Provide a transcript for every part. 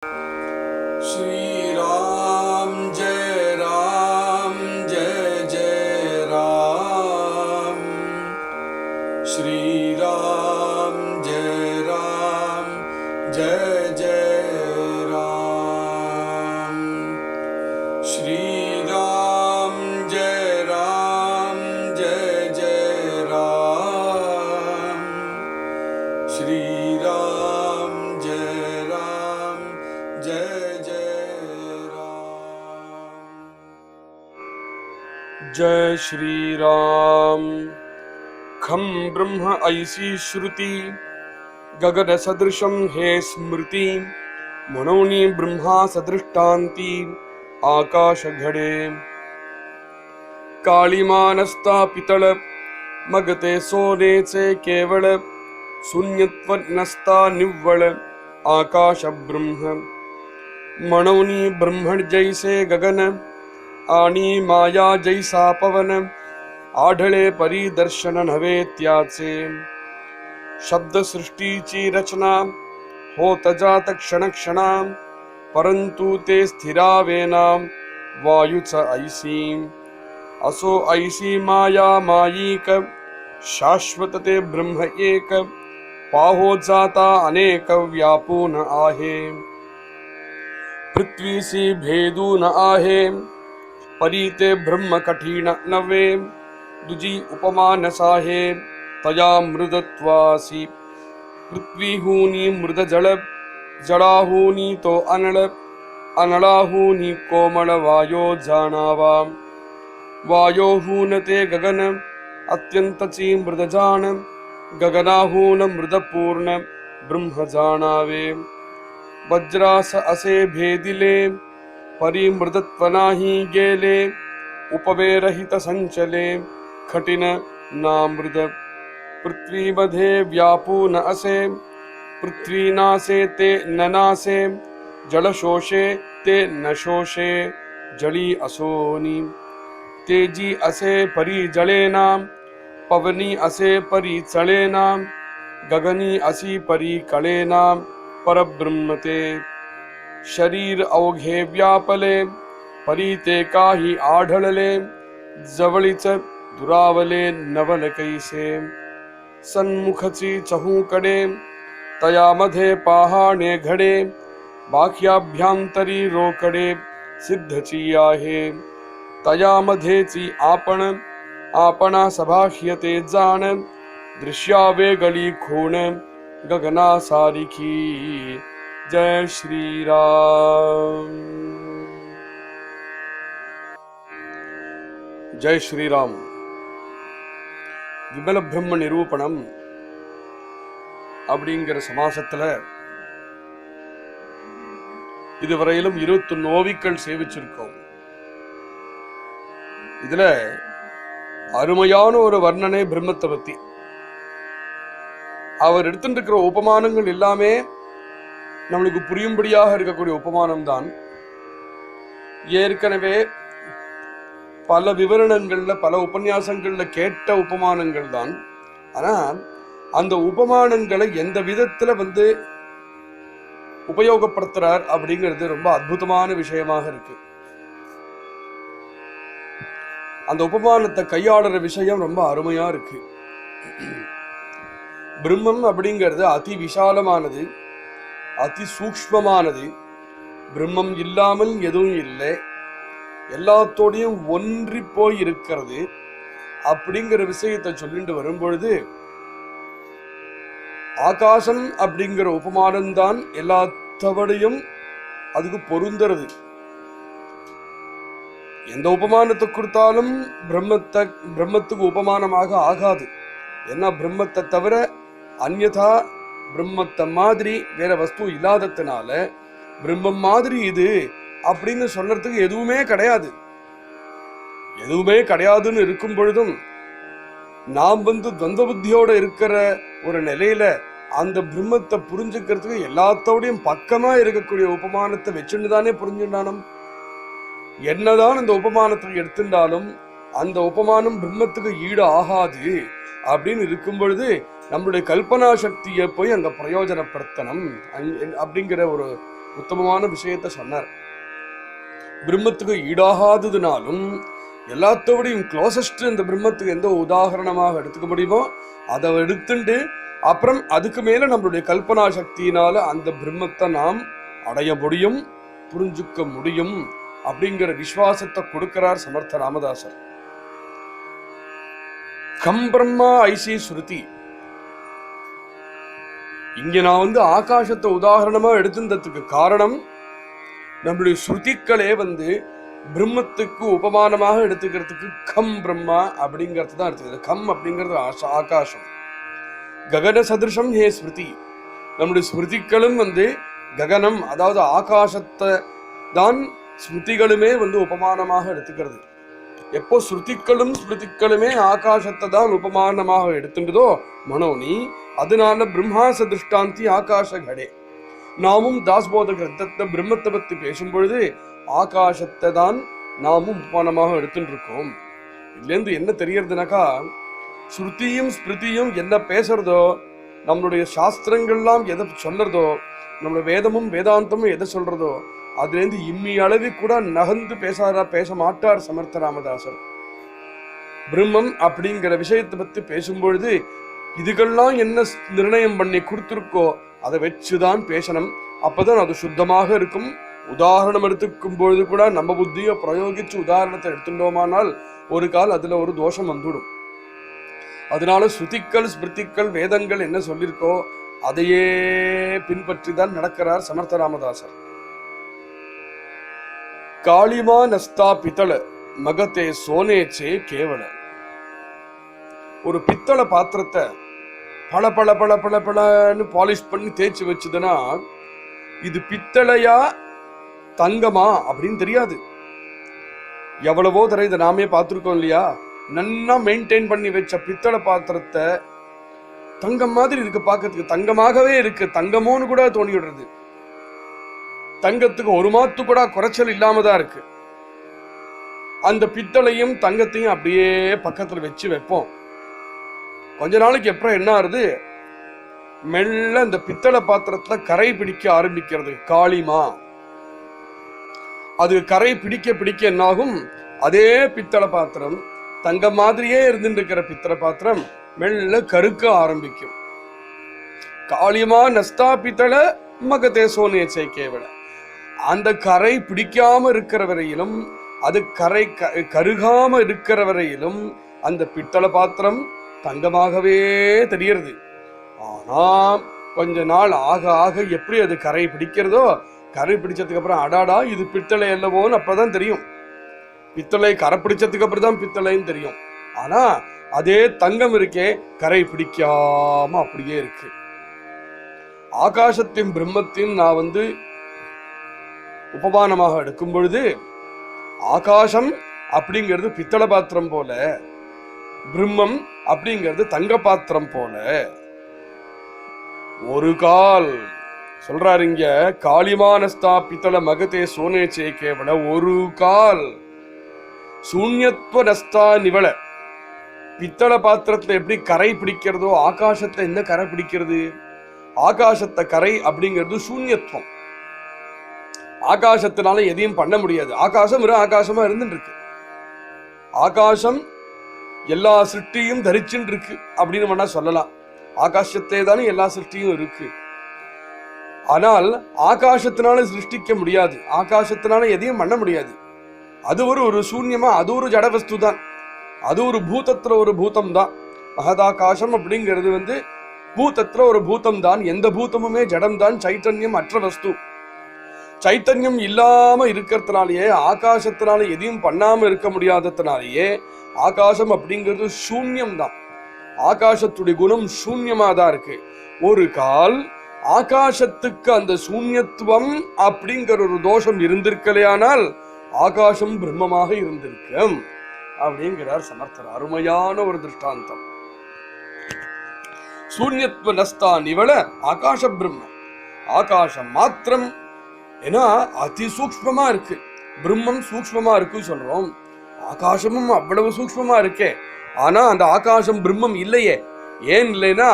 श्री राम जय जय राम। श्री राम जय जय राम। श्री राम जय जय राम। श्री राम जय जय श्री राम। खम ब्रह्म ऐसी श्रुति गगन सदृशं हे स्मृति मनोनी ब्रह्मा सदृष्टांति आकाश घड़े काळीमानस्ता पितळ मगते सोनेचे केवळ शून्यत्व नसता निव्वळ आकाश ब्रह्म मनोनी ब्रह्मण जैसे गगन आणि माया जैसा पवन आढळे परिदर्शन नव्हे त्याचे शब्द सृष्टीची रचना होत जात क्षणक्षणा परंतु ते स्थिरावेना वायूच ऐसी असो ऐसी माया मायिक शाश्वत ते ब्रह्म एक पाहो जाता अनेक व्यापून आहे पृथ्वीसी भेदून आहे परी ते ब्रह्म कठीण नव्हे दुजी उपमान साहे तया मृदत्वासी पृथ्वीहूनी मृद जळ जळाहूनी तो अनळ अनळाहूनी कोमळ वायो जाणावा वायोहून ते गगन अत्यंतची मृद जाण गगनाहून मृदपूर्ण ब्रह्म जाणावे वज्रास असे भेदिले परी मृदत्व नाही गेले उपवेरहित संचले खटिन नामृद पृथ्वीमध्ये व्यापून असे पृथ्वी नासे ते न नासे जलशोषे ते न शोषे जळी असोनी तेजी असे परी जळेना पवनी असे परी चळेना गगनी असी परी कळेना परब्रह्म ते शरीर अवघे व्यापले परी ते काही आढळले जवळीच दुरावले नवल कैसे सन्मुखची चहूकडे तयामध्ये पाहाणे घडे बाह्याभ्यांतरी रोकडे सिद्धची आहे तयामध्येची आपण आपणा सभाह्यते जाण दृश्या वेगळी खूण गगना सारिखी जय श्री राम। जय श्री राम। விமல பிரம்ம நிரூபணம் அப்படிங்கிற சமாசத்துல இதுவரையிலும் 21 ஓவிக்கள் சேவிச்சிருக்கோம். இதுல அருமையான ஒரு வர்ணனை பிரம்மத்தை பத்தி. அவர் எடுத்துட்டு இருக்கிற உபமானங்கள் எல்லாமே நம்மளுக்கு புரியும்படியாக இருக்கக்கூடிய உபமானம் தான். ஏற்கனவே பல விவரணங்கள்ல பல உபன்யாசங்கள்ல கேட்ட உபமானங்கள் தான். ஆனா அந்த உபமானங்களை எந்த விதத்துல உபயோகப்படுத்துறார் அப்படிங்கிறது ரொம்ப அற்புதமான விஷயமாக இருக்கு. அந்த உபமானத்தை கையாளுற விஷயம் ரொம்ப அருமையா இருக்கு. பிரம்மம் அப்படிங்கிறது அதி விசாலமானது, அதி சூக்ஷ்மமானது. பிரம்மம் இல்லாமல் எதுவும் இல்லை, எல்லாத்தோடையும் ஒன்றி போய் இருக்கிறது அப்படிங்கிற விஷயத்தை சொல்லிட்டு வரும்பொழுது ஆகாசம் அப்படிங்கிற உபமானம் தான் எல்லாத்தோடையும் அதுக்கு பொருந்துறது. எந்த உபமானத்தை கொடுத்தாலும் பிரம்மத்துக்கு உபமானமாக ஆகாது. ஏன்னா பிரம்மத்தை தவிர அந்யதா பிரம்மத்தை மாதிரி வேற வஸ்து இல்லாததுனால பிரம்மம் மாதிரி இது அப்படின்னு சொல்றதுக்கு எதுவுமே கிடையாது. எதுவுமே கிடையாதுன்னு இருக்கும் பொழுதும் நாம் துவந்த புத்தியோட இருக்கிற ஒரு நிலையில அந்த பிரம்மத்தை புரிஞ்சுக்கிறதுக்கு எல்லாத்தோடையும் பக்கமா இருக்கக்கூடிய உபமானத்தை வச்சுன்னு தானே புரிஞ்சுட்டானும். என்னதான் அந்த உபமானத்தை எடுத்துட்டாலும் அந்த உபமானம் பிரம்மத்துக்கு ஈடு ஆகாது அப்படின்னு இருக்கும் பொழுது நம்மளுடைய கல்பனா சக்தியை போய் அங்க பிரயோஜனப்படுத்தணும் அப்படிங்கிற ஒரு உத்தமமான விஷயத்த சொன்னார். பிரம்மத்துக்கு ஈடாகாததுனாலும் எல்லாத்தோடையும் க்ளோசஸ்ட் இந்த பிரம்மத்துக்கு எந்த உதாரணமாக எடுத்துக்க முடியுமோ அதை எடுத்துட்டு அப்புறம் அதுக்கு மேல நம்மளுடைய கல்பனா சக்தியினால அந்த பிரம்மத்தை நாம் அடைய முடியும், புரிஞ்சுக்க முடியும் அப்படிங்கிற விசுவாசத்தை கொடுக்கிறார் சமர்த்த ராமதாசர். கம் பிரம்மா ஐசி ஸ்ருதி. இங்க நான் ஆகாசத்தை உதாரணமா எடுத்துன்றதுக்கு காரணம் நம்மளுடைய ஸ்ருதிக்களே பிரம்மத்துக்கு உபமானமாக எடுத்துக்கிறதுக்கு கம் பிரம்மா அப்படிங்கிறது தான் எடுத்துக்கிறது. கம் அப்படிங்கிறது ஆகாசம். ககன சதிருஷம் ஹே ஸ்மிருதி. நம்முடைய ஸ்மிருதிகளும் ககனம் அதாவது ஆகாசத்தை தான் ஸ்மிருதிகளுமே உபமானமாக எடுத்துக்கிறது. எப்போ ஸ்ருதிகளும் ஸ்மிருதிகளுமே ஆகாசத்தை தான் உபமானமாக எடுத்துட்டதோ மனோனி, அதனால பிரம்மாச திருஷ்டாந்தி ஆகாஷ கடே. நாமும் தாஸ்போத கிரந்தத்தை பிரம்மத்தை பத்தி பேசும் பொழுது ஆகாசத்தை தான் நாமும் உபமானமாக எடுத்துட்டு இருக்கோம். இதுலேருந்து என்ன தெரியறதுனாக்கா, ஸ்ருதியும் ஸ்மிருதியும் என்ன பேசுறதோ, நம்மளுடைய சாஸ்திரங்கள்லாம் எதை சொல்றதோ, நம்மளுடைய வேதமும் வேதாந்தமும் எதை சொல்றதோ அதுலேருந்து இம்மி அளவு கூட நகர்ந்து பேச மாட்டார் சமர்த்த ராமதாசர். பிரம்மம் அப்படிங்கிற விஷயத்தை பத்தி பேசும்பொழுது இதுக்கெல்லாம் என்ன நிர்ணயம் பண்ணி கொடுத்துருக்கோ அதை வச்சுதான் பேசணும். அப்பதான் அது சுத்தமாக இருக்கும். உதாரணம் எடுத்துக்கும் பொழுது கூட நம்ம புத்தியை பிரயோகிச்சு உதாரணத்தை எடுத்துட்டோமானால் ஒரு கால் அதுல ஒரு தோஷம் வந்துடும். அதனால ஸ்ருதிக்கள் ஸ்மிருதிக்கள் வேதங்கள் என்ன சொல்லியிருக்கோ அதையே பின்பற்றி தான் நடக்கிறார் சமர்த்த ராமதாசர். காளிமா நஸ்தா பித்தள மகத்தே சோனேச்சே கேவல. ஒரு பித்தளை பாத்திரத்தை பல பல பல பல பலன்னு பாலிஷ் பண்ணி தேய்ச்சி வச்சுதுன்னா இது பித்தளையா தங்கமா அப்படின்னு தெரியாது. எவ்வளவோ தர இதை நாமே பார்த்துருக்கோம் இல்லையா? நன்னா மெயின்டைன் பண்ணி வச்ச பித்தளை பாத்திரத்தை தங்கம் மாதிரி இருக்கு, பார்க்கறதுக்கு தங்கமாகவே இருக்கு, தங்கமோன்னு கூட தோணிவிடுறது. தங்கத்துக்கு ஒரு மாத்து கூட குறைச்சல் இல்லாம தான் இருக்கு. அந்த பித்தளையும் தங்கத்தையும் அப்படியே பக்கத்துல வச்சு வைப்போம். கொஞ்ச நாளைக்கு அப்புறம் என்ன ஆறுது, மெல்ல இந்த பித்தளை பாத்திரத்துல கரை பிடிக்க ஆரம்பிக்கிறது. காளிமா அது கரை பிடிக்க பிடிக்க என்னாகும், அதே பித்தளை பாத்திரம் தங்கம் மாதிரியே இருந்துட்டு இருக்கிற பித்தளை பாத்திரம் மெல்ல கருக்க ஆரம்பிக்கும். காளிமா நஸ்தா பித்தள மகதே சோனேச்சை கேவல. அந்த கரை பிடிக்காம இருக்கிற வரையிலும், அது கரை கருகாம இருக்கிற வரையிலும் அந்த பித்தளை பாத்திரம் தங்கமாகவே தெரிகிறது. ஆனா கொஞ்ச நாள் ஆக ஆக எப்படி அது கரை பிடிக்கிறதோ, கரை பிடிச்சதுக்கு அப்புறம் அடாடா இது பித்தளை அல்லவோன்னு அப்பதான் தெரியும். பித்தளை கரை பிடிச்சதுக்கு அப்புறம் தான் பித்தளைன்னு தெரியும். ஆனா அதே தங்கம் இருக்கே கரை பிடிக்காம அப்படியே இருக்கு. ஆகாசத்தின் பிரம்மத்தின் நான் உபமானமாக எடுக்கும் பொழுது ஆகாசம் அப்படிங்கிறது பித்தளை பாத்திரம் போல, பிரம்மம் அப்படிங்கிறது தங்க பாத்திரம் போல. ஒரு கால் சொல்றாரு இங்க, காளிமானஸ்தா பித்தள மகதே சோனேச்சே கேவல. ஒரு கால் சூன்யத்துவ நஸ்தா நிவள. பித்தளை பாத்திரத்துல எப்படி கரை பிடிக்கிறதோ ஆகாசத்தை என்ன கரை பிடிக்கிறது? ஆகாசத்தை கரை அப்படிங்கிறது சூன்யத்துவம். ஆகாசத்தினால எதையும் பண்ண முடியாது. ஆகாசம் ஆகாசமா இருந்துட்டு இருக்கு. ஆகாசம் எல்லா சிருஷ்டியும் தரிச்சுட்டு இருக்கு அப்படின்னு வேணா சொல்லலாம். ஆகாசத்திலே தானே எல்லா சிருஷ்டியும் இருக்கு. ஆனால் ஆகாசத்தினால சிருஷ்டிக்க முடியாது, ஆகாசத்தினால எதையும் பண்ண முடியாது. அது ஒரு சூன்யமா, அது ஒரு ஜடவஸ்து தான், அது ஒரு பூதத்துல ஒரு பூதம் தான். மகதாகாசம் அப்படிங்கிறது பூதத்துல ஒரு பூதம் தான். எந்த பூதமுமே ஜடம் தான், சைத்தன்யம் அற்ற வஸ்து. சைத்தன்யம் இல்லாம இருக்கிறதுனாலேயே, ஆகாசத்தினால எதையும் பண்ணாம இருக்க முடியாததுனாலேயே ஆகாசம் அப்படிங்கிறது சூன்யம் தான். ஆகாசத்துடைய குணம் சூன்யமா தான் இருக்கு. ஒரு கால் ஆகாசத்துக்கு அந்த சூன்யத்துவம் அப்படிங்கிற ஒரு தோஷம் இருந்திருக்கலையானால் ஆகாசம் பிரம்மமாக இருந்திருக்கும் அப்படிங்கிறார் சமர்த்தர். அருமையான ஒரு திருஷ்டாந்தம். சூன்யத்துவ நஸ்தா நிவள ஆகாச பிரம்ம. ஆகாசம் மாத்திரம் ஏன்னா அதி சூக்ஷ்மமா இருக்கு, பிரம்மம் சூக்ஷ்மமா இருக்கு சொல்றோம். ஆகாசமும் அவ்வளவு சூக்ஷ்மமா இருக்கே, ஆனா அந்த ஆகாசம் பிரம்மம் இல்லையே. ஏன் இல்லைன்னா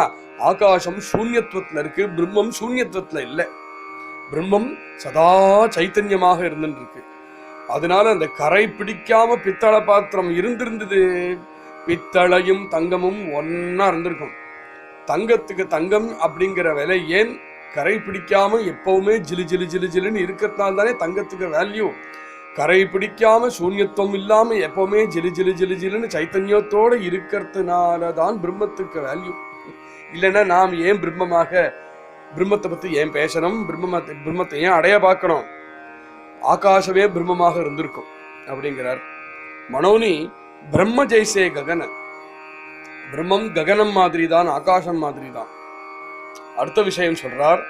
ஆகாசம் சூன்யத்துவத்துல இருக்கு, பிரம்மம் சூன்யத்துவத்துல இல்லை. பிரம்மம் சதா சைத்தன்யமாக இருந்துருக்கு. அதனால அந்த கரை பிடிக்காம பித்தளை பாத்திரம் இருந்திருந்தது, பித்தளையும் தங்கமும் ஒன்னா இருந்திருக்கும். தங்கத்துக்கு தங்கம் அப்படிங்கிற விலை ஏன்? கரை பிடிக்காம எப்பவுமே ஜிலு ஜிலு ஜிலு ஜிலுன்னு இருக்கிறதுனால தானே தங்கத்துக்கு வேல்யூ. கரை பிடிக்காம சூன்யத்துவம் இல்லாம எப்பவுமே ஜிலு ஜிலு ஜிலு ஜிலுன்னு சைத்தன்யத்தோட இருக்கிறதுனாலதான் பிரம்மத்துக்கு வேல்யூ. இல்லைன்னா நாம் ஏன் பிரம்மத்தை பத்தி ஏன் பேசணும்? பிரம்மத்தை ஏன் அடைய பார்க்கணும்? ஆகாசமே பிரம்மமாக இருந்திருக்கும் அப்படிங்கிறார் மனோனி. பிரம்ம ஜெய்சே ககன, பிரம்மம் ககனம் மாதிரி தான், ஆகாசம் மாதிரி தான். அடுத்த விஷயம் சொல்றார்,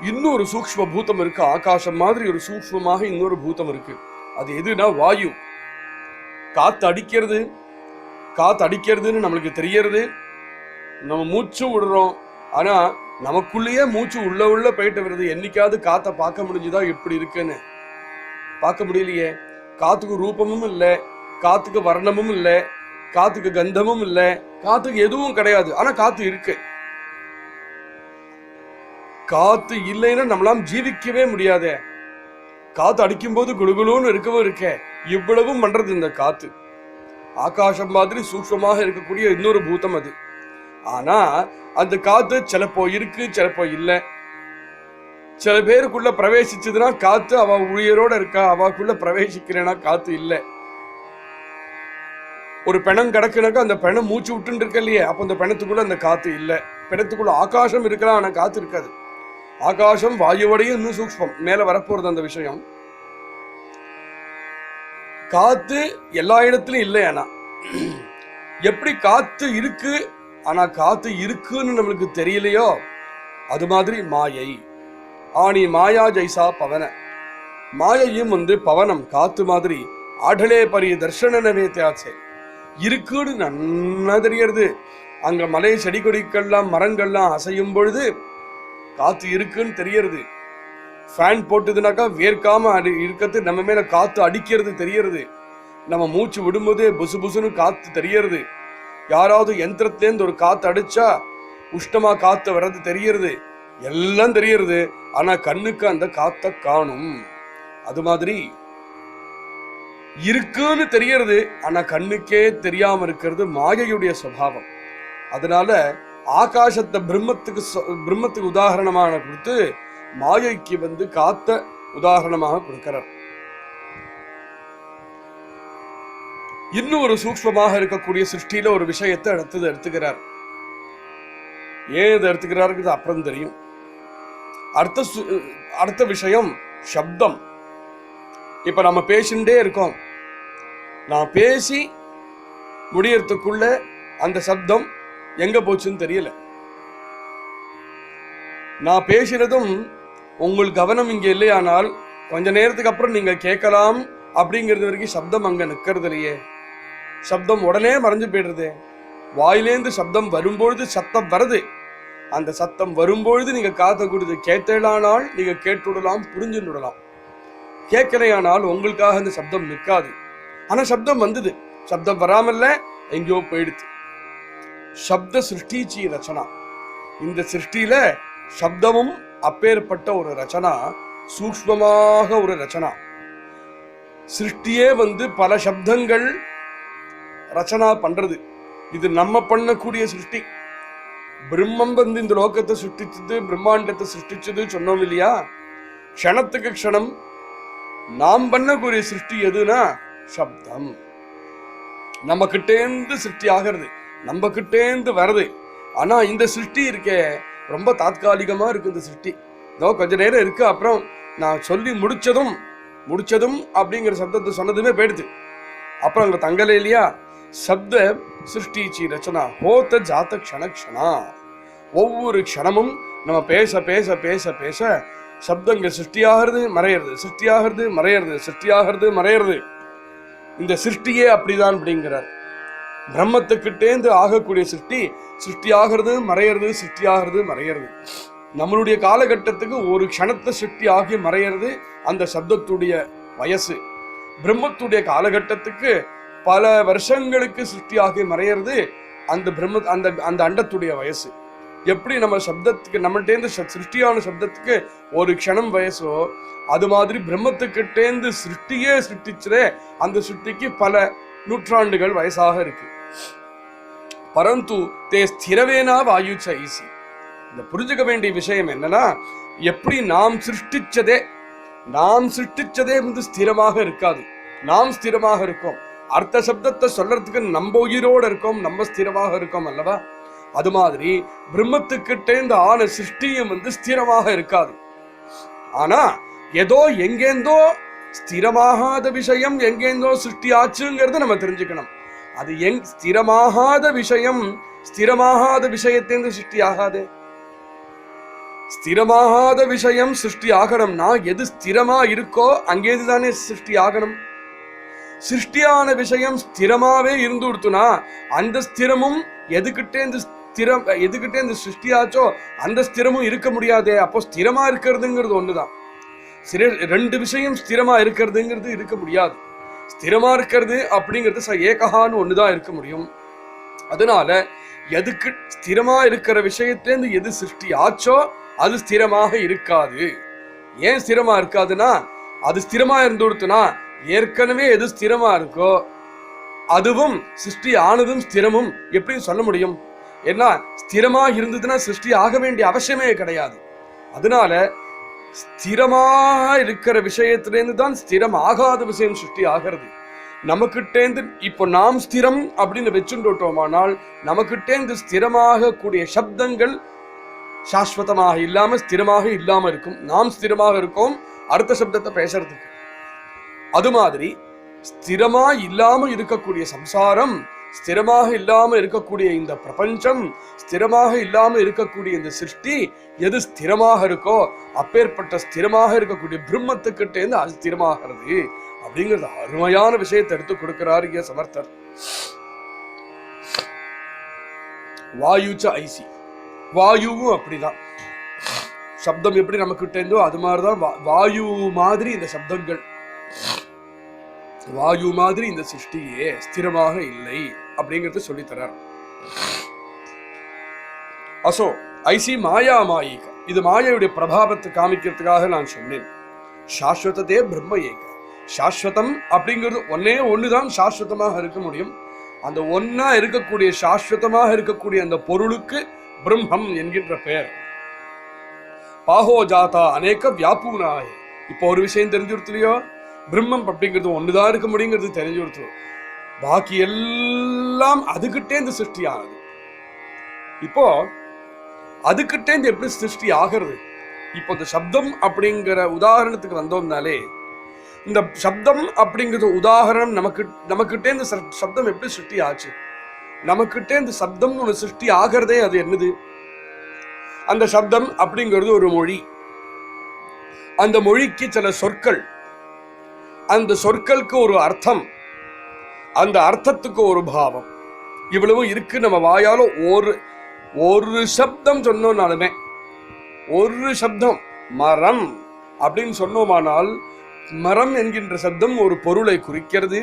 இன்னொரு சூக்ஷ்ம பூதம் இருக்கு. ஆகாசம் மாதிரி ஒரு சூக்ஷ்மமாக இன்னொரு பூதம் இருக்கு. அது எதுனா வாயு. காத்து அடிக்கிறதுன்னு நம்மளுக்கு தெரியறது. நம்ம மூச்சு விடுறோம், ஆனா நமக்குள்ளேயே மூச்சு உள்ள போயிட்டு வருது. என்னைக்காவது காத்த பார்க்க முடிஞ்சுதா எப்படி இருக்குன்னு? பார்க்க முடியலையே. காத்துக்கு ரூபமும் இல்லை, காத்துக்கு வர்ணமும் இல்லை, காத்துக்கு கந்தமும் இல்லை, காத்துக்கு எதுவும் கிடையாது. ஆனா காத்து இருக்கு. காத்து இல்லைன்னா நம்மளாம் ஜீவிக்கவே முடியாதே. காத்து அடிக்கும் போது குழுகுழுன்னு இருக்கவும் இருக்க. இவ்வளவும் பண்றது இந்த காத்து. ஆகாசம் மாதிரி சூக்ஷ்மமாக இருக்கக்கூடிய இன்னொரு பூதம் அது. ஆனா அந்த காத்து சிலப்போ இருக்கு, சிலப்போ இல்லை. சில பேருக்குள்ள பிரவேசிச்சதுன்னா காத்து அவ உயிரோட இருக்கா, அவக்குள்ள பிரவேசிக்கிறேன்னா காத்து இல்லை. ஒரு பிணம் கிடக்குனாக்கா அந்த பிணம் மூச்சு விட்டு இருக்க இல்லையே, அப்ப அந்த பிணத்துக்குள்ள அந்த காத்து இல்லை. பிணத்துக்குள்ள ஆகாசம் இருக்கலாம், ஆனா காத்து இருக்காது. ஆகாசம் வாயுவோடையும் இன்னும் சூக்ஷ்மம், மேல வரப்போறது அந்த விஷயம். காத்து எல்லா இடத்துலயும் இல்லை. ஆனா எப்படி காத்து இருக்கு, ஆனா காத்து இருக்குன்னு நம்மளுக்கு தெரியலையோ, அது மாதிரி மாயை. ஆனி மாயா ஜெய்சா பவன, மாயையும் பவனம் காத்து மாதிரி. ஆடலே பரிய தர்ஷனவே தியாச்சே, இருக்குன்னு நன்னா தெரியறது. அங்க மலை செடி கொடிக்கெல்லாம் மரங்கள்லாம் அசையும் பொழுது காத்து இருக்குன்னு தெரியறது. ஃபேன் போட்டுதுனாக்கா வேர்க்காம இருக்கிறது, நம்ம மேல காத்து அடிக்கிறது தெரியறது. நம்ம மூச்சு விடும்போதே புசு புசுன்னு காத்து தெரியறது. யாராவது யந்திரத்திலேருந்து ஒரு காத்து அடிச்சா உஷ்ணமா காத்து வர்றது தெரியறது. எல்லாம் தெரியறது. ஆனா கண்ணுக்கு அந்த காத்த காணும். அது மாதிரி இருக்குன்னு தெரியறது, ஆனா கண்ணுக்கே தெரியாம இருக்கிறது மாயையுடைய சுபாவம். அதனால ஆகாசத்தை பிரம்மத்துக்கு உதாரணமான கொடுத்து மாயைக்கு காத்த உதாரணமாக கொடுக்கிறார். இன்னும் ஒரு சூக்ஷ்மமாக இருக்கக்கூடிய சிருஷ்டியில ஒரு விஷயத்தை எடுத்துக்கிறார். ஏன் இதை எடுத்துக்கிறாரு அப்புறம் தெரியும். அடுத்த விஷயம் சப்தம். இப்ப நம்ம பேசிண்டே இருக்கோம். நான் பேசி முடியறதுக்குள்ள அந்த சப்தம் எங்க போச்சுன்னு தெரியல. நான் பேசினதும் உங்கள் கவனம் இங்க இல்லையானால் கொஞ்ச நேரத்துக்கு அப்புறம் நீங்க கேட்கலாம் அப்படிங்கிறது வரைக்கும் சப்தம் அங்க நிக்கிறது இல்லையே. சப்தம் உடனே மறைஞ்சு போயிடுறது. வாயிலேந்து சப்தம் வரும்பொழுது சத்தம் வருது. அந்த சத்தம் வரும்பொழுது நீங்க காத்த கொடுத்து கேட்டலானால் நீங்க கேட்டுடலாம், புரிஞ்சுடலாம். கேட்கலையானால் உங்களுக்காக அந்த சப்தம் நிற்காது. ஆனா சப்தம் வந்தது, சப்தம் வராமல்ல எங்கேயோ போயிடுது. சப்த சிருஷ்டிச்சி ரச்சனா. இந்த சிருஷ்டியில சப்தமும் அப்பேற்பட்ட ஒரு ரச்சனா, சூக்ஷ்மமாக ஒரு ரச்சனா. சிருஷ்டியே பல சப்தங்கள் ரச்சனா பண்றது. இது நம்ம பண்ணக்கூடிய சிருஷ்டி. பிரம்மம் இந்த லோகத்தை சிருஷ்டிச்சது, பிரம்மாண்டத்தை சிருஷ்டிச்சது சொன்னோம் இல்லையா. க்ஷணத்துக்கு க்ஷணம் நாம் பண்ணக்கூடிய சிருஷ்டி எதுனா சப்தம். நம்ம கிட்டேந்து சிருஷ்டி ஆகிறது, நம்ம கிட்டேந்து வருது. ஆனா இந்த சிருஷ்டி இருக்கே ரொம்ப தாத்காலிகமா இருக்கு. இந்த சிருஷ்டி கொஞ்ச நேரம் இருக்கு, அப்புறம் நான் சொல்லி முடிச்சதும் அப்படிங்கிற சப்தத்தை சொன்னதுமே போயிடுது. அப்புறம் அங்க தங்கல இல்லையா. சப்த சிருஷ்டிச்சி ரச்சனா ஹோத்த ஜாத்த க்ஷணக்ஷணா. ஒவ்வொரு க்ஷணமும் நம்ம பேச பேச பேச பேச சப்தங்க சிருஷ்டியாகிறது மறையிறது, சிருஷ்டியாகிறது மறையிறது, சிருஷ்டியாகிறது மறையிறது. இந்த சிருஷ்டியே அப்படிதான் அப்படிங்கிறார். பிரம்மத்துக்கிட்டேந்து ஆகக்கூடிய சிருஷ்டியாகிறது மறையிறது, சிருஷ்டியாகிறது மறையிறது. நம்மளுடைய காலகட்டத்துக்கு ஒரு க்ஷணத்தை சிருஷ்டி ஆகி மறையிறது அந்த சப்தத்துடைய வயசு. பிரம்மத்துடைய காலகட்டத்துக்கு பல வருஷங்களுக்கு சிருஷ்டியாகி மறையிறது அந்த அந்த அண்டத்துடைய வயசு. எப்படி நம்ம சப்தத்துக்கு நம்மகிட்டேந்து சிருஷ்டியான சப்தத்துக்கு ஒரு க்ஷணம் வயசோ, அது மாதிரி பிரம்மத்துக்கிட்டேந்து சிருஷ்டியே சிருஷ்டிச்சதே அந்த சிருஷ்டிக்கு பல நூற்றாண்டுகள் வயசாக இருக்கு. பரந்து தே ஸ்திரவேனா வாயு சைசி. இந்த புரிஞ்சுக்க வேண்டிய விஷயம் என்னன்னா, எப்படி நாம் சிருஷ்டிச்சதே வந்து ஸ்திரமாக இருக்காது, நாம் ஸ்திரமாக இருக்கோம். அர்த்த சப்தத்தை சொல்றதுக்கு நம்ம உயிரோடு இருக்கோம், நம்ம ஸ்திரமாக இருக்கோம் அல்லவா? அது மாதிரி பிரம்மத்துக்கிட்டேந்து ஆன சிருஷ்டியும் வந்து ஸ்திரமாக இருக்காது. ஆனா ஏதோ எங்கேந்தோ ஸ்திரமாகாத விஷயம் எங்கேந்தோ சிருஷ்டி ஆச்சுங்கிறது நம்ம தெரிஞ்சுக்கணும். அது ஸ்திரமாகாத விஷயத்தேந்து சிருஷ்டி ஆகாது. ஸ்திரமாகாத விஷயம் சிருஷ்டி ஆகணும்னா எது ஸ்திரமா இருக்கோ அங்கேதுதானே சிருஷ்டி ஆகணும். சிருஷ்டியான விஷயம் ஸ்திரமாவே இருந்து கொடுத்துனா அந்த ஸ்திரமும் எதுகிட்டேந்து சிருஷ்டியாச்சோ அந்த ஸ்திரமும் இருக்க முடியாதே. அப்போ ஸ்திரமா இருக்கிறதுங்கிறது ஒண்ணுதான். ரெண்டு விஷயம் ஸ்திரமா இருக்கிறதுங்கிறது இருக்க முடியாது. ஸ்திரமா இருக்கிறது அப்படிங்கிறது ஏகஹான்னு ஒண்ணுதான் இருக்க முடியும். அதனால எதுக்கு ஸ்திரமா இருக்கிற விஷயத்திலேருந்து எது சிருஷ்டி ஆச்சோ அது ஸ்திரமாக இருக்காது. ஏன் ஸ்திரமா இருக்காதுன்னா, அது ஸ்திரமா இருந்து கொடுத்துனா ஏற்கனவே எது ஸ்திரமா இருக்கோ அதுவும் சிருஷ்டி ஆனதும் ஸ்திரமும் எப்படி சொல்ல முடியும்? ஏன்னா ஸ்திரமா இருந்ததுன்னா சிருஷ்டி ஆக வேண்டிய அவசியமே கிடையாது. அதனால ஸ்திரமாக இருக்கிற விஷயத்திலேருந்து தான் ஸ்திரம் ஆகாத விஷயம் சிருஷ்டி ஆகிறது. நமக்கிட்டேந்து இப்போ நாம் ஸ்திரம் அப்படின்னு வச்சுட்டோமானால் நமக்கிட்டேந்து ஸ்திரமாக கூடிய சப்தங்கள் சாஸ்வதமாக இல்லாம ஸ்திரமாக இல்லாம இருக்கும். நாம் ஸ்திரமாக இருக்கோம் அடுத்த சப்தத்தை பேசுறதுக்கு. அது மாதிரி ஸ்திரமா இல்லாம இருக்கக்கூடிய சம்சாரம், ஸ்திரமாக இல்லாம இருக்கக்கூடிய இந்த பிரபஞ்சம், ஸ்திரமாக இல்லாம இருக்கக்கூடிய இந்த சிருஷ்டி எது ஸ்திரமாக இருக்கோ அப்பேற்பட்ட ஸ்திரமாக இருக்கக்கூடிய பிரம்மத்துக்கிட்டேந்து அது ஸ்திரமாகிறது அப்படிங்கிறது அருமையான விஷயத்தை எடுத்து கொடுக்கிறார் இங்க சமர்த்தர். வாயுச்ச ஐசி, வாயுவும் அப்படிதான். சப்தம் எப்படி நமக்கிட்ட இருந்தோ அது மாதிரிதான் வாயு மாதிரி இந்த சப்தங்கள், வாயு மாதிரி இந்த சிருஷ்டியே ஸ்திரமாக இல்லை அப்படிங்கறது சொல்லித்தரார். அசோ ஐசி மாயா மாயிக, இது மாயையுடைய பிரபாவத்தை காமிக்கிறதுக்காக நான் சொன்னேன். சாஸ்வதத்தே பிரம்ம ஏக, சாஸ்வதம் அப்படிங்கிறது ஒன்னே ஒண்ணுதான் சாஸ்வதமாக இருக்க முடியும். அந்த ஒன்னா இருக்கக்கூடிய சாஸ்வதமாக இருக்கக்கூடிய அந்த பொருளுக்கு பிரம்மம் என்கின்ற பெயர். பாஹோ ஜாதா அநேக வியாபூனாய. இப்போ ஒரு விஷயம் தெரிஞ்சு கொடுத்துலையோ, பிரம்மம் அப்படிங்கிறது ஒண்ணுதான் இருக்க முடியுங்கிறது தெரிஞ்சு கொடுத்துரும். பாக்கி எல்லாம் அதுகிட்டே இந்த சிருஷ்டி ஆகுது. இப்போ அதுகிட்டே இந்த எப்படி சிருஷ்டி ஆகிறது? இப்போ இந்த சப்தம் அப்படிங்கிற உதாரணத்துக்கு வந்தோம்னாலே, இந்த சப்தம் அப்படிங்கிறது உதாரணம். நமக்கிட்டே இந்த சப்தம் எப்படி சிருஷ்டி ஆச்சு? நமக்கிட்டே இந்த சப்தம் ஒரு சிருஷ்டி ஆகிறதே அது என்னது? அந்த சப்தம் அப்படிங்கிறது ஒரு மொழி. அந்த மொழிக்கு சில சொற்கள், அந்த சொற்களுக்கு ஒரு அர்த்தம், அந்த அர்த்தத்துக்கு ஒரு பாவம், இவ்வளவு இருக்கு. நம்ம வாயால ஒரு சப்தம் சொன்னோம்னாலுமே, ஒரு சப்தம் மரம் அப்படின்னு சொன்னோமானால், மரம் என்கின்ற சப்தம் ஒரு பொருளை குறிக்கிறது.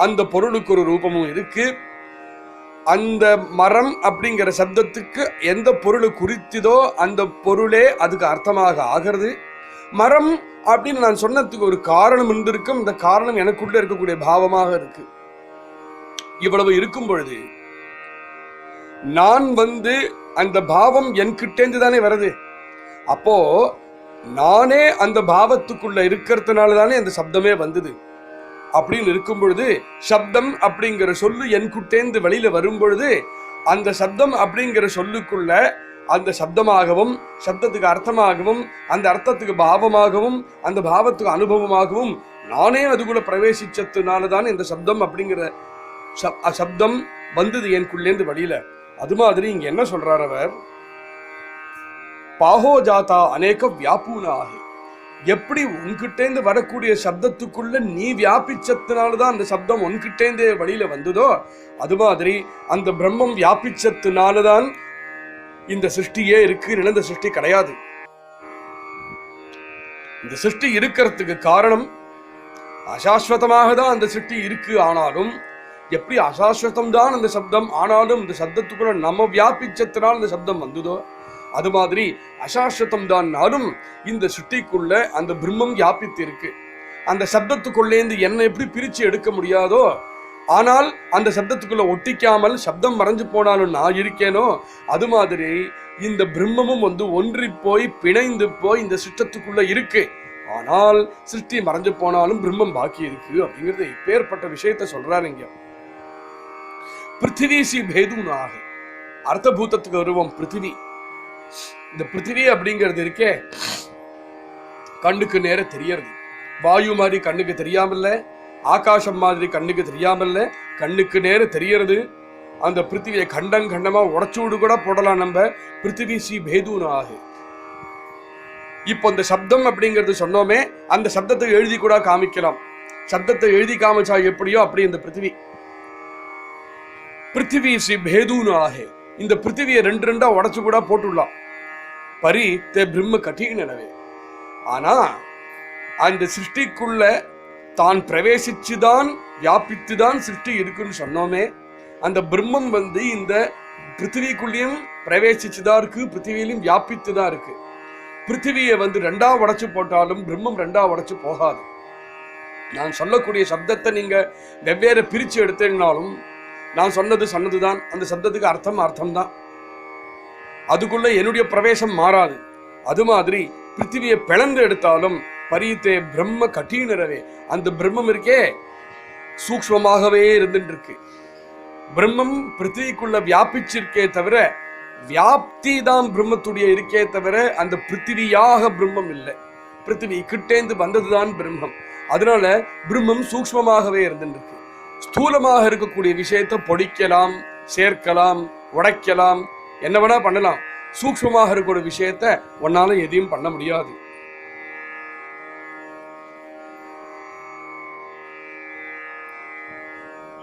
அந்த பொருளுக்கு ஒரு ரூபமும் இருக்கு. அந்த மரம் அப்படிங்கிற சப்தத்துக்கு எந்த பொருளை குறித்ததோ அந்த பொருளே அதுக்கு அர்த்தமாக ஆகிறது. மரம் அப்படின்னு நான் சொன்னதுக்கு ஒரு காரணம் இருந்திருக்கும். இந்த காரணம் எனக்குள்ள இருக்கக்கூடிய பாவமாக இருக்கு. இவ்வளவு இருக்கும் பொழுது நான் அந்த பாவம் என்கிட்டேந்து தானே வருது. அப்போ நானே அந்த பாவத்துக்குள்ள இருக்கிறதுனால தானே அந்த சப்தமே வந்தது. அப்படின்னு இருக்கும் பொழுது சப்தம் அப்படிங்கிற சொல்லு என்கிட்டேந்து வெளியில வரும் பொழுது, அந்த சப்தம் அப்படிங்கிற சொல்லுக்குள்ள அந்த சப்தமாகவும், சப்தத்துக்கு அர்த்தமாகவும், அந்த அர்த்தத்துக்கு பாவமாகவும், அந்த பாவத்துக்கு அனுபவமாகவும் நானே அதுக்குள்ள பிரவேசிச்சதுனாலதான் இந்த சப்தம் அப்படிங்கிற சப்தம் வந்தது எனக்குள்ளேந்து வெளியில. அது மாதிரி இங்க என்ன சொல்றார் அவர்? பாஹோ ஜாதா அநேக வியாபூனாகி. எப்படி உன்கிட்டேந்து வரக்கூடிய சப்தத்துக்குள்ள நீ வியாபிச்சதுனாலதான் அந்த சப்தம் உன்கிட்டேந்தே வெளியில வந்ததோ, அது மாதிரி அந்த பிரம்மம் வியாபிச்சதுனாலதான் இந்த சிருஷ்டியே இருக்கு. நிலந்த சிருஷ்டி கிடையாது. இந்த சிருஷ்டி இருக்கிறதுக்கு காரணம் அசாஸ்வதமாக தான் அந்த சிருஷ்டி இருக்கு. ஆனாலும் எப்படி அசாஸ்வதம் தான் அந்த சப்தம், ஆனாலும் இந்த சப்தத்துக்குள்ள நம்ம வியாபிச்சத்தினால் அந்த சப்தம் வந்ததோ, அது மாதிரி அசாஸ்வதம் தான்னாலும் இந்த சிருஷ்டிக்குள்ள அந்த பிரம்மம் வியாபித்து இருக்கு. அந்த சப்தத்துக்குள்ளேந்து என்ன எப்படி பிரிச்சு எடுக்க முடியாதோ, ஆனால் அந்த சப்தத்துக்குள்ள ஒட்டிக்காமல் சப்தம் மறைஞ்சு போனாலும் நான் இருக்கேனோ, அது மாதிரி இந்த பிரம்மமும் ஒன்றி போய் பிணைந்து போய் இந்த சிஷ்டத்துக்குள்ள இருக்கு. ஆனால் சிருஷ்டி மறைஞ்சு போனாலும் பிரம்மம் பாக்கி இருக்கு அப்படிங்கிறது இப்பேற்பட்ட விஷயத்த சொல்றாரு இங்க. பிருத்திவி சி பேதுனாக அர்த்தபூதத்துக்கு வருவோம். பிருத்திவி, இந்த பிருத்திவி அப்படிங்கிறது இருக்கே, கண்ணுக்கு நேர தெரியறது. வாயு மாதிரி கண்ணுக்கு தெரியாமல்ல, ஆகாசம் மாதிரி கண்ணுக்கு தெரியாமல்ல, கண்ணுக்கு நேர தெரியறது. அந்த பிருத்திவியை கண்டமா உடச்சூடு கூட போடலாம் நம்ம. பிருத்திவி சி பேதுனாக. இப்போ இந்த சப்தம் அப்படிங்கிறது சொன்னோமே, அந்த சப்தத்தை எழுதி கூட காமிக்கலாம். சப்தத்தை எழுதி காமிச்சா எப்படியோ அப்படி இந்த பிருத்திவி. பிருத்திவி சி பேதுனாக. இந்த பிருத்திவியை ரெண்டா உடச்சு கூட போட்டுடலாம். பரி தே பிரம்ம கட்டீனவே. ஆனா அந்த சிருஷ்டிக்குள்ள தான் பிரவேசிச்சுதான் வியாபித்துதான் சிருஷ்டி இருக்குன்னு சொன்னோமே, அந்த பிரம்மம் இந்த பிருத்திவிக்குள்ளேயும் பிரவேசிச்சுதான் இருக்கு, பிருத்திவியிலும் வியாபித்துதான் இருக்கு. பிருத்திவியை ரெண்டா உடைச்சு போட்டாலும் பிரம்மம் ரெண்டா உடைச்சு போகாது. நான் சொல்லக்கூடிய சப்தத்தை நீங்க வெவ்வேறு பிரிச்சு எடுத்தீங்கனாலும் நான் சொன்னதுதான், அந்த சப்தத்துக்கு அர்த்தம் தான். அதுக்குள்ள என்னுடைய பிரவேசம் மாறாது. அது மாதிரி பிருத்திவியை பிளந்து எடுத்தாலும் பரீத்தே பிரம்ம கட்டீனரவே. அந்த பிரம்மம் இருக்கே சூக்ஷ்மமாகவே இருந்துட்டு இருக்கு. பிரம்மம் பிருத்திவிக்குள்ள வியாபிச்சிருக்கே தவிர, வியாப்தி தான் பிரம்மத்துடைய இருக்கே தவிர அந்த பிருத்திவியாக பிரம்மம் இல்லை. பிருத்திவி கிட்டேந்து வந்ததுதான் பிரம்மம். அதனால பிரம்மம் சூக்ஷ்மமாகவே இருந்துட்டு இருக்கு. ஸ்தூலமாக இருக்கக்கூடிய விஷயத்தை பொடிக்கலாம், சேர்க்கலாம், உடைக்கலாம், என்ன வேணா பண்ணலாம். சூக்ஷ்மமாக இருக்கக்கூடிய விஷயத்த ஒன்னால எதையும் பண்ண முடியாது.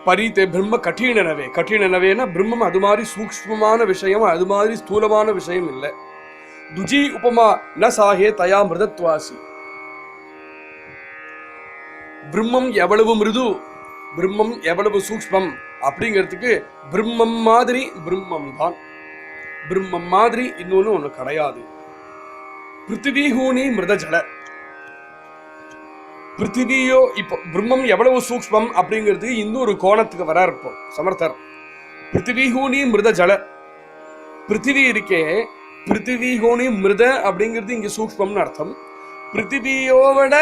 பரீத்தே பிரம்ம கட்டீனவே. கட்டீனவேனா பிரம்மம் அது மாதிரி சூக்ஷ்மமான விஷயம், அது மாதிரி ஸ்தூலமான விஷயம் இல்லை. துஜி உபமா ந சாஹே தயா மிருதத்வாசி. பிரம்மம் எவ்வளவு மிருது, பிரம்மம் எவ்வளவு சூக்ஷ்மம் அப்படிங்கிறதுக்கு பிரம்மம் மாதிரி பிரம்மம் தான். பிரம்மம் மாதிரி இன்னொன்னு ஒண்ணு கிடையாது. பிருத்திவி ஹூனி மிருத ஜல. பிருத்திவியோ இப்போ பிரம்மம் எவ்வளவு சூக்ஷ்மம் அப்படிங்கிறது இன்னொரு கோணத்துக்கு வர இருப்போம் சமர்த்தர். பிருத்திவி ஹூனி மிருத ஜல. பிருத்திவி இருக்கே, பிருத்திவி ஹூனி மிருத அப்படிங்கிறது இங்க சூக்ஷ்மம்னு அர்த்தம். பிருத்திவியோட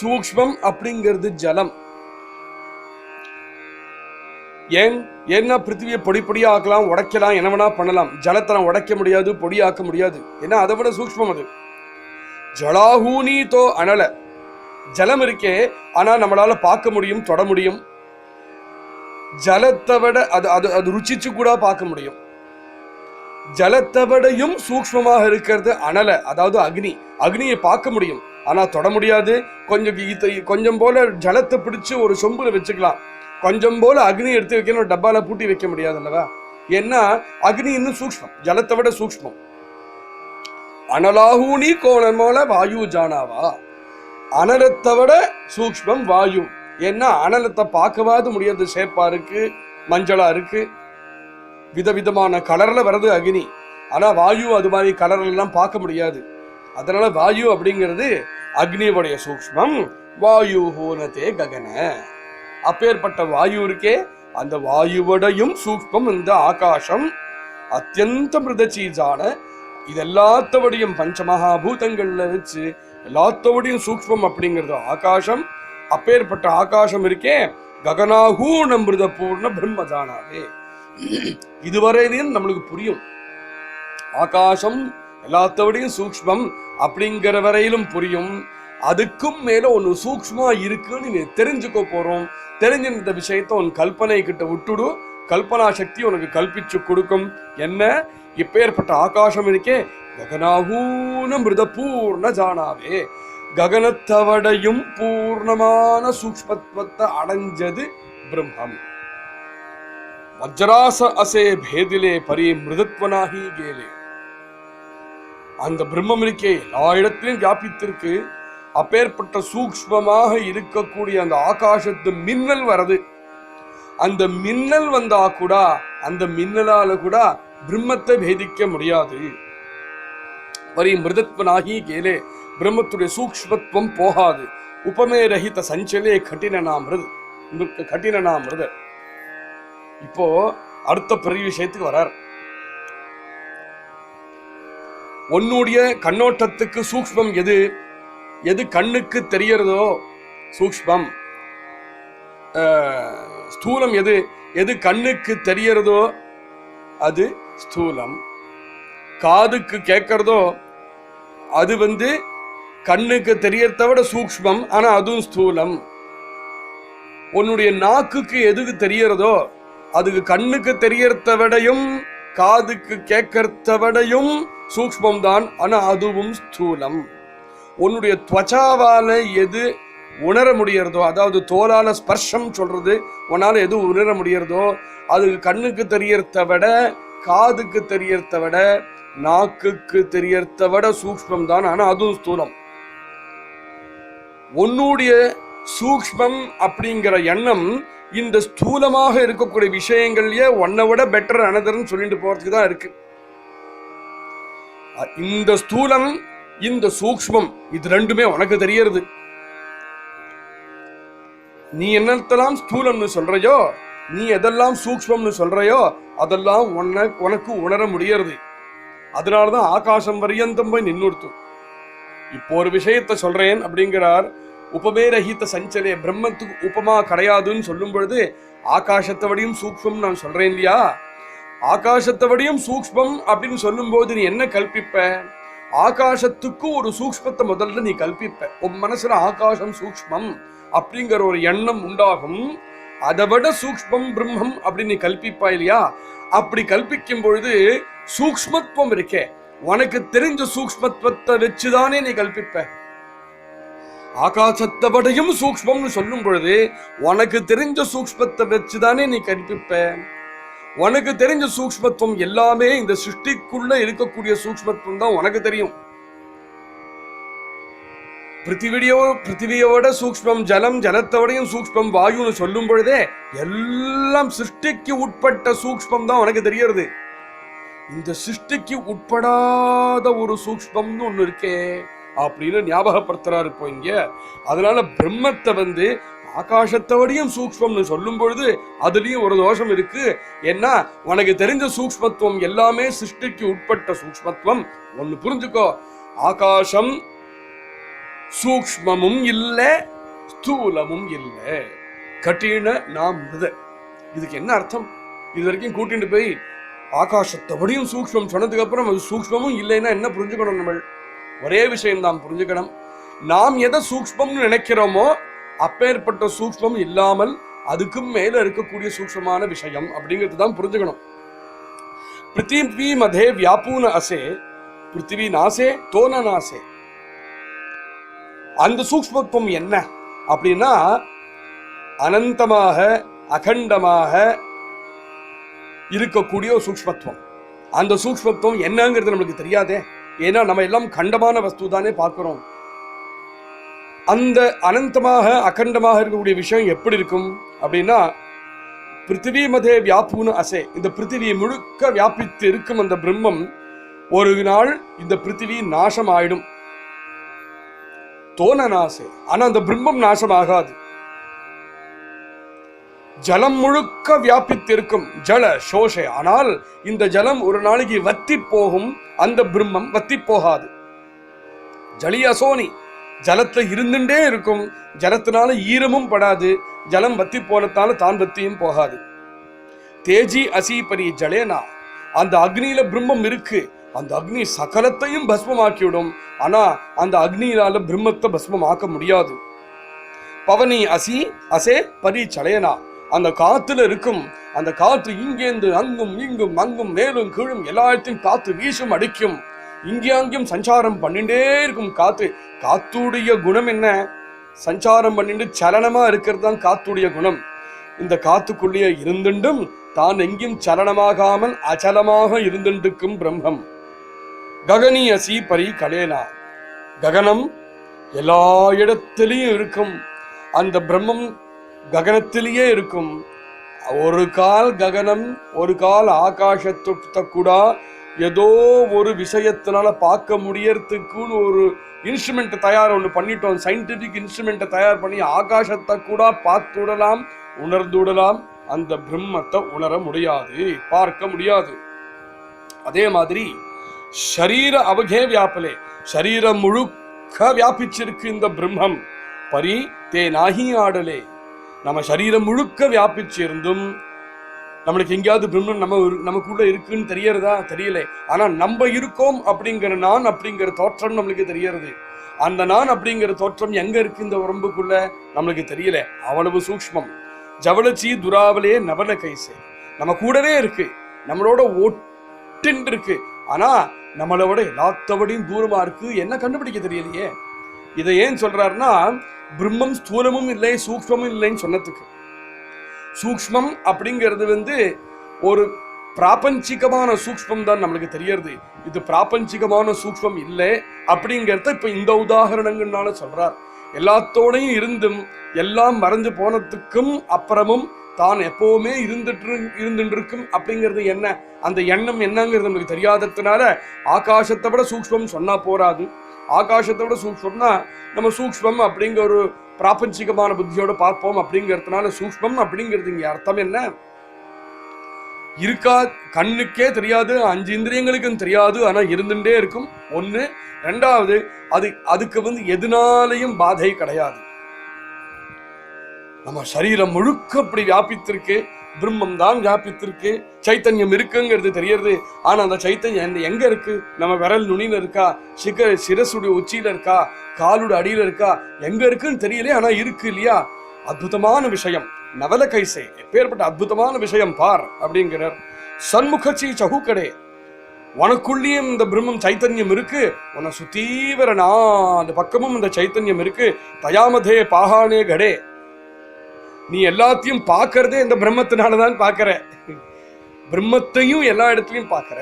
சூக்ஷ்மம் அப்படிங்கிறது ஜலம். ஏன்னா பிருத்திவியை பொடியா ஆக்கலாம், உடைக்கலாம், என்ன வேணா பண்ணலாம். ஜலத்தை உடைக்க முடியாது, பொடியாக்க முடியாது. ஏன்னா அதை விட சூக்ஷ்மம் அது. ஜலாஹூனி தோ அனல. ஜலம் இருக்கே, ஆனா நம்மளால பார்க்க முடியும், தொட முடியும். ஜலத்தை விட அது ருச்சிச்சு கூட பார்க்க முடியும். ஜலத்தை விடையும் சூக்ஷ்மமாக இருக்கிறது அனல, அதாவது அக்னி. அக்னியை பார்க்க முடியும், ஆனா தொட முடியாது. கொஞ்சம் போல ஜலத்தை பிடிச்சு ஒரு சொம்புல வச்சுக்கலாம். கொஞ்சம் போல அக்னி எடுத்து வைக்கணும், டப்பால பூட்டி வைக்க முடியாது அல்லவா? ஏன்னா அக்னி இன்னும் சூக்ஷ்மம், ஜலத்தை விட சூக்ஷ்மம். அனலாஹூனி கோணமோல வாயு ஜானாவா. அனலத்தை விட சூக்ஷ்மம் வாயு. ஏன்னா அனலத்தை பார்க்கவாது முடியாது, சேப்பா இருக்கு, மஞ்சளா இருக்கு, விதவிதமான கலர்ல வர்றது அக்னி. ஆனா வாயு அது மாதிரி கலர்ல எல்லாம் பார்க்க முடியாது. அதனால வாயு அப்படிங்கிறது அக்னியுடைய சூக்ஷ்மம். வாயு ஹோனதே ககன. அப்பேற்பட்ட வாயு இருக்கே, அந்த வாயுவடையும் சூக்ஷ்மம் இந்த ஆகாசம். அத்தியந்த மிருதச்சீஜான. இது எல்லாத்தவடையும் பஞ்சமகாபூதங்கள்ல வச்சு எல்லாத்தோடையும் சூக்ஷ்மம் அப்படிங்கிறது ஆகாசம். அப்பேற்பட்ட ஆகாசம் இருக்கே, ககனாகூண மிருத பூர்ண பிரம்மஜானாவே. இதுவரையிலும் நம்மளுக்கு புரியும். ஆகாசம் எல்லாத்தோடையும் சூக்ஷ்மம் அப்படிங்கிற வரையிலும் புரியும். அதுக்கும் மேல ஒன்னு சூக்ஷ்மா இருக்குன்னு நீ தெரிஞ்சுக்க போறோம். தெரிஞ்ச இந்த விஷயத்த உன் கல்பனை கிட்ட விட்டுடு. கல்பனா சக்தி உனக்கு கல்பிச்சு கொடுக்கும். என்ன இப்பேற்பட்ட ஆகாசம் இருக்கே, ககனாகூண மிருத பூர்ண ஜானாவே. ககனத்தவடையும் பூர்ணமான சூக்ஷ்மத்துவத்தை அடைஞ்சது பிரம்மம். வஜ்ராச அசே பேதிலே பரி மிருதத்வனாகி கேலே. அந்த பிரம்மம் இருக்கே எல்லா இடத்திலும் வியாபித்திருக்கு. அப்பேற்பட்ட சூக்ஷ்மமாக இருக்கக்கூடிய அந்த ஆகாசத்து மின்னல் வருது. அந்த மின்னல் வந்தா கூட அந்த மின்னலால கூட பிரம்மத்தை பேதிக்க முடியாது. பரி மிருதத்வனாகி கேலே பிரம்மத்துடைய சூக்ஷ்மத்துவம் போகாது. உபமே ரஹித சஞ்சலே கட்டினா மிருத. இப்போ அடுத்த பெரிய விஷயத்துக்கு வரார். உன்னுடைய கண்ணோட்டத்துக்கு சூக்ஷ்மம் எது? எது கண்ணுக்கு தெரியறதோ சூக்ஷ்மம். ஸ்தூலம் எது? எது கண்ணுக்கு தெரியறதோ அது ஸ்தூலம். காதுக்கு கேட்கறதோ அது கண்ணுக்கு தெரியறத விட சூக்ஷ்மம், ஆனா அதுவும் ஸ்தூலம். உன்னுடைய நாக்குக்கு எதுக்கு தெரியறதோ அதுக்கு கண்ணுக்கு தெரியறத விடையும் காதுக்கு கேட்கறத விடையும் சூக்ஷ்மம் தான், ஆனா அதுவும் ஸ்தூலம். உன்னுடைய துவச்சாவால எது உணர முடியறதோ, அதாவது தோலால ஸ்பர்ஷம் சொல்றது, உன்னால எது உணர முடியறதோ அதுக்கு கண்ணுக்கு தெரியறத விட காதுக்கு தெரியறத விட நாக்குக்கு தெரியறத விட சூக்ஷ்மம் தான், ஆனா அதுவும் ஸ்தூலம். உன்னுடைய சூக்ஷ்மம் அப்படிங்கிற எண்ணம் இந்த ஸ்தூலமாக இருக்கக்கூடிய விஷயங்கள்லயே ஒன்னை விட பெட்டர் அனதர்ன்னு சொல்லிட்டு போறதுக்கு தான் இருக்கு. இந்த ஸ்தூலம் இந்த சூக்ஷ்மம் இது ரெண்டுமே உனக்கு தெரியறது. நீ என்னத்தெல்லாம் ஸ்தூலம்னு சொல்றையோ, நீ எதெல்லாம் சூக்ஷ்மம்னு சொல்றையோ அதெல்லாம் உனக்கு உணர முடியறது. அதனாலதான் ஆகாசம் வரியந்தம் போய் நின்னுடுத்து. இப்போ ஒரு விஷயத்த சொல்றேன் அப்படிங்கிறார். உபமேரஹித சஞ்சலே, பிரம்மத்துக்கு உபமா கிடையாதுன்னு சொல்லும் பொழுது ஆகாசத்தை வடியும் சூக்ஷ்மம் நான் சொல்றேன் இல்லையா? ஆகாசத்தை வடியும் சூக்ஷ்மம் அப்படின்னு சொல்லும் போது நீ என்ன கல்பிப்ப? ஆகாசத்துக்கு ஒரு சூக்ஷ்மத்தை முதல்ல நீ கல்பிப்ப. உன் மனசுல ஆகாசம் சூக்ஷ்மம் அப்படிங்கிற ஒரு எண்ணம் உண்டாகும். அதை விட சூக்ஷ்மம் பிரம்மம் அப்படின்னு நீ கல்பிப்பா இல்லையா? அப்படி கல்பிக்கும் பொழுது சூக்ஷ்மத்துவம் இருக்கே, உனக்கு தெரிஞ்ச சூக்ஷ்மத்துவத்தை வச்சுதானே நீ கல்பிப்ப. ஆகாசத்தை விடையும் சூக்ஷ்மம்னு சொல்லும் பொழுது உனக்கு தெரிஞ்ச சூக்ஷ்மத்தை வச்சுதானே நீ கல்பிப்ப. உனக்கு தெரிஞ்ச சூக்ஷ்மத்துவம் எல்லாமே இந்த சிருஷ்டிக்குள்ள இருக்கக்கூடிய சூக்ஷ்மத்துவம் தான் உனக்கு தெரியும். பிருத்திவியோட சூக்ஷ்மம் ஜலம், ஜலத்தோடையும் சூக்ஷ்மம் வாயுன்னு சொல்லும் பொழுதே எல்லாம் சிருஷ்டிக்கு உட்பட்ட சூக்ஷ்மம் தான் உனக்கு தெரியறது. இந்த சிருஷ்டிக்கு உட்படாத ஒரு சூக்ஷ்மம்னு ஒண்ணு இருக்கே அப்படின்னு ஞாபகப்படுத்துறாரு இப்போ இங்க. அதனால பிரம்மத்தை ஆகாசத்தோடையும் சூக்ஷ்மம்னு சொல்லும் பொழுது அதுலயும் ஒரு தோஷம் இருக்கு. ஏன்னா உனக்கு தெரிஞ்ச சூக்ஷ்மத்துவம் எல்லாமே சிருஷ்டிக்கு உட்பட்ட சூக்ஷ்மத்துவம். ஒன்னு புரிஞ்சுக்கோ, ஆகாசம் சூக்ஷ்மமும் இல்ல ஸ்தூலமும் இல்ல, கட்டின நாம் மிருத. இதுக்கு என்ன அர்த்தம்? இது வரைக்கும் கூட்டிட்டு போய் ஆகாசத்தோடையும் சூக்ஷ்மம் சொன்னதுக்கு அப்புறம் அது சூக்ஷ்மமும் இல்லைன்னா என்ன புரிஞ்சுக்கணும்? நம்ம ஒரே விஷயம் தான் புரிஞ்சுக்கணும். நாம் எதை சூக்ஷ்மம்னு நினைக்கிறோமோ அப்பேற்பட்ட சூக்ஷ்மம் இல்லாமல் அதுக்கும் மேல இருக்கக்கூடிய சூக்ஷ்மமான விஷயம் அப்படிங்கிறது தான் புரிஞ்சுக்கணும். பிருத்திவி மதே வியாபூன அசே பிருத்திவி நாசே தோன நாசே. அந்த சூக்ஷ்மத்துவம் என்ன அப்படின்னா அனந்தமாக அகண்டமாக இருக்கக்கூடிய சூக்ஷ்மத்துவம். அந்த சூக்ஷ்மத்துவம் என்னங்கிறது நம்மளுக்கு தெரியாதே. ஏன்னா நம்ம எல்லாம் கண்டமான வஸ்து தானே பார்க்கிறோம். அந்த அனந்தமாக அகண்டமாக இருக்கக்கூடிய விஷயம் எப்படி இருக்கும் அப்படின்னா பிருத்திவி மதே வியாபூன அசே, இந்த பிருத்திவியை முழுக்க வியாபித்து இருக்கும் அந்த பிரம்மம் ஒரு நாள் இந்த பிருத்திவி நாசம் ஆயிடும். தோன நாசே, ஆனா அந்த பிரம்மம் நாசம் ஆகாது. ஜலம் முழுக்க வியாபித்து இருக்கும் ஜல சோஷே, ஆனால் இந்த ஜலம் ஒரு நாளைக்கு வத்தி போகும், அந்த பிரம்மம் வத்தி போகாது. ஜலி அசோனி, ஜலத்துல இருந்துட்டே இருக்கும், ஜலத்தினால ஈரமும் படாது, ஜலம் வத்தி போனத்தால தான் வத்தியும் போகாது. தேஜி அசீபரி ஜலேனா, அந்த அக்னியில பிரம்மம் இருக்கு, அந்த அக்னி சகலத்தையும் பஸ்மமாக்கிவிடும், ஆனா அந்த அக்னியினால பிரம்மத்தை பஸ்மமாக்க முடியாது. பவனி அசி அசே பரி சலேனா, அந்த காத்துல இருக்கும், அந்த காற்று இங்கேந்து அங்கும் இங்கும் அங்கும் மேலும் கீழும் எல்லாத்தையும் காத்து வீசும் அடிக்கும், இங்கே அங்கேயும் சஞ்சாரம் பண்ணிட்டே இருக்கும் காத்து. காத்துடைய குணம் என்ன? சஞ்சாரம் பண்ணிட்டு சலனமா இருக்கிறது தான் காத்துடைய குணம். இந்த காத்துக்குள்ளேயே இருந்துண்டும் தான் எங்கேயும் சலனமாகாமல் அச்சலமாக இருந்துக்கும் பிரம்மம். ககனி அசி பரி கலேனா, ககனம் எல்லா இடத்திலையும் இருக்கும், அந்த பிரம்மம் ககனத்திலேயே இருக்கும். ஒரு கால் ககனம் ஒரு கால் ஆகாசத்தை கூட ஏதோ ஒரு விஷயத்தினால பார்க்க முடியறதுக்குன்னு ஒரு இன்ஸ்ட்ருமெண்ட் தயார் ஒன்று பண்ணிட்டோம். சயின்டிபிக் இன்ஸ்ட்ருமெண்ட்டை தயார் பண்ணி ஆகாசத்தை கூட பார்த்து விடலாம், உணர்ந்து விடலாம். அந்த பிரம்மத்தை உணர முடியாது, பார்க்க முடியாது. அதே மாதிரி ஷரீர அவகே வியாபலே, சரீரம் முழுக்க வியாபிச்சிருக்கு இந்த பிரம்மம். பரி தே நாகி ஆடலே, நம்ம சரீரம் முழுக்க வியாபிச்சிருந்தும் நம்மளுக்கு எங்கேயாவது பிரம்மன் நமக்குள்ள இருக்குன்னு தெரியறதா? தெரியல. ஆனா நம்ம இருக்கோம் அப்படிங்கிற நான் அப்படிங்கிற தோற்றம் நம்மளுக்கு தெரியறது. அந்த நான் அப்படிங்கிற தோற்றம் எங்க இருக்கு இந்த உடம்புக்குள்ள நம்மளுக்கு தெரியல. அவ்வளவு சூக்ஷ்மம். ஜவளச்சி துராவலே நவல கைசே, நம்ம கூடவே இருக்கு, நம்மளோட ஒட்டின்னு இருக்கு. ஆனா நம்மளோட எல்லாத்தவடையும் தூரமா இருக்கு. என்ன கண்டுபிடிக்க தெரியலையே. இதை ஏன் சொல்றாருன்னா, பிரம்மம் ஸ்தூலமும் இல்லை சூக்ஷ்மமும் இல்லைன்னு சொன்னதுக்கு. சூக்ஷ்மம் அப்படிங்கிறது ஒரு பிராபஞ்சிகமான சூக்ஷ்மம் தான் நம்மளுக்கு தெரியறது. இது பிராபஞ்சிகமான சூக்ஷ்மம் இல்லை அப்படிங்கிறத இப்ப இந்த உதாரணங்கள்னால சொல்றார். எல்லாத்தோடையும் இருந்தும் எல்லாம் மறைஞ்சு போனதுக்கும் அப்புறமும் தான் எப்பவுமே இருந்துட்டு இருக்கும் அப்படிங்கிறது என்ன, அந்த எண்ணம் என்னங்கிறது நமக்கு தெரியாததுனால ஆகாசத்தை விட சூக்ஷ்மம் சொன்னா போராது. ஆகாசத்தை விட சூக்ஷ்மம்னா நம்ம சூக்ஷ்மம் அப்படிங்கிற ஒரு பிராபஞ்சிகமான புத்தியோட பார்ப்போம். அப்படிங்கிறதுனால சூக்ஷ்மம் அப்படிங்கிறது இங்க அர்த்தம் என்ன, இருக்கா கண்ணுக்கே தெரியாது, 5 இந்திரியங்களுக்கும் தெரியாது, ஆனா இருந்துட்டே இருக்கும். ஒண்ணு. ரெண்டாவது, அதுக்கு எதுனாலையும் பாதை கிடையாது. நம்ம சரீரம் முழுக்க அப்படி வியாபித்திருக்கு, பிரம்மம் தான் வியாபித்திருக்கு, சைத்தன்யம் இருக்குங்கிறது தெரியறது. ஆனா அந்த சைத்தன்யம் எங்க இருக்கு? நம்ம விரல் நுனியில இருக்கா, சிரசுடைய உச்சியில இருக்கா, காலுட அடியில இருக்கா, எங்க இருக்குன்னு தெரியல. ஆனா இருக்கு இல்லையா? அற்புதமான விஷயம். நவல கைசே, எப்பேற்பட்ட அற்புதமான விஷயம் பார் அப்படிங்கிறார். சண்முகச்சி சகுக்கடே, உனக்குள்ளேயும் இந்த பிரம்மம் சைத்தன்யம் இருக்கு, உன்னை சுத்தீவர அந்த பக்கமும் இந்த சைத்தன்யம் இருக்கு. தயாமதே பாகானே கடே, நீ எல்லாத்தையும் பார்க்கறதே இந்த பிரம்மத்தினாலதான் பார்க்கற. பிரம்மத்தையும் எல்லா இடத்துலையும் பார்க்கற,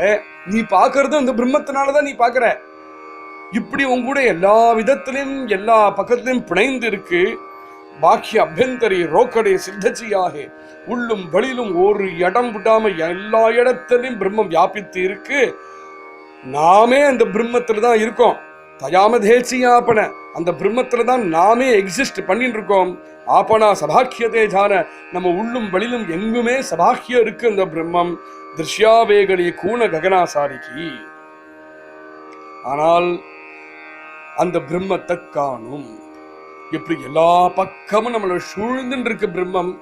நீ பார்க்கறதும் இந்த பிரம்மத்தினாலதான் நீ பார்க்கற. இப்படி உங்கூட எல்லா விதத்திலையும் எல்லா பக்கத்திலையும் பிணைந்து இருக்கு. பாக்கிய அபியந்தரி ரோக்கடை சித்தச்சியாக, உள்ளும் வெளியிலும் ஒரு இடம் விடாம எல்லா இடத்திலையும் பிரம்மம் வியாபித்து இருக்கு. நாமே அந்த பிரம்மத்துல தான் இருக்கோம். தயாமதேச்சியாப்பன, அந்த பிரம்மத்துல தான் நாமே எக்ஸிஸ்ட் பண்ணிட்டு இருக்கோம். ஆப்பனா சபாக்கியதே ஜான, நம்ம உள்ளும் வெளியிலும் எங்குமே சபாக்கியம் இருக்கு அந்த பிரம்மம். திருஷ்யாவேகளி கூண ககனாசாரிக்கு. ஆனால் அந்த பிரம்மத்தை காணும். இப்படி எல்லா பக்கமும் நம்மளை சூழ்ந்துட்டு இருக்கு பிரம்மம்.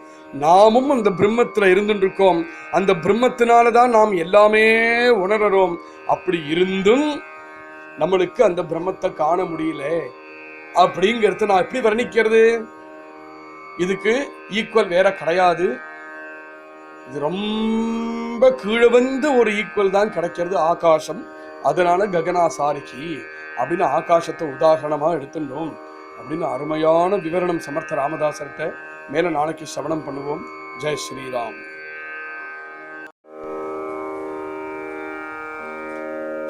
நாமும் அந்த பிரம்மத்துல இருந்துட்டு இருக்கோம். அந்த பிரம்மத்தினாலதான் நாம் எல்லாமே உணர்றோம். அப்படி இருந்தும் நம்மளுக்கு அந்த பிரம்மத்தை காண முடியல அப்படிங்கிறது நான் எப்படி வர்ணிக்கிறது? இதுக்கு ஈக்குவல் வேற கிடையாது. இது ரொம்ப கீழே ஒரு ஈக்குவல் தான் கிடைக்கிறது, ஆகாசம். அதனால ககனாசாரிக்கு அப்படின்னு ஆகாசத்தை உதாரணமா எடுத்துட்டோம் அப்படின்னு அருமையான விவரணம் சமர்த்த ராமதாசர்கிட்ட மேல நாளைக்கு சவணம் பண்ணுவோம். ஜெய் ஸ்ரீராம்.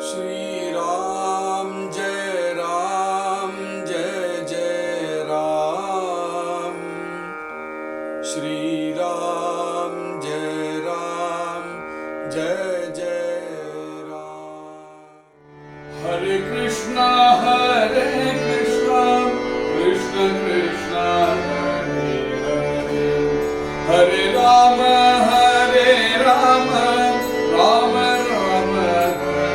ஸ்ரீராம் ஜெய ராம் ஜெய ஜெய ராம். ஸ்ரீராம் ஜெய ராம் ஜெய ஜெய ராம். ஹரே கிருஷ்ணா ஹரே கிருஷ்ணா கிருஷ்ண கிருஷ்ணா ஹரே ஹரே, ஹரே ராம ஹரே ராம ராம ராம ஹரே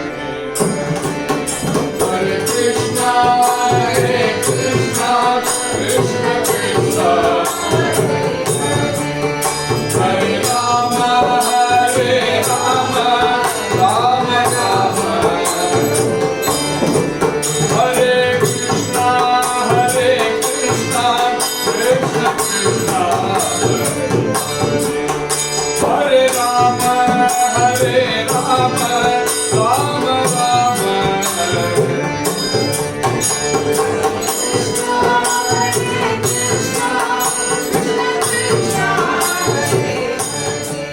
ஹரே, கிருஷ்ணா ஹரே கிருஷ்ணா கிருஷ்ண கிருஷ்ணா ஹரே ஹரே, ஹரே ராம ஹரே ராம ராம ராம ஹரே, கிருஷ்ணா ஹரே கிருஷ்ணா கிருஷ்ண கிருஷ்ணா ஹரே ஹரே, ஹரே ராம ஹரே ராம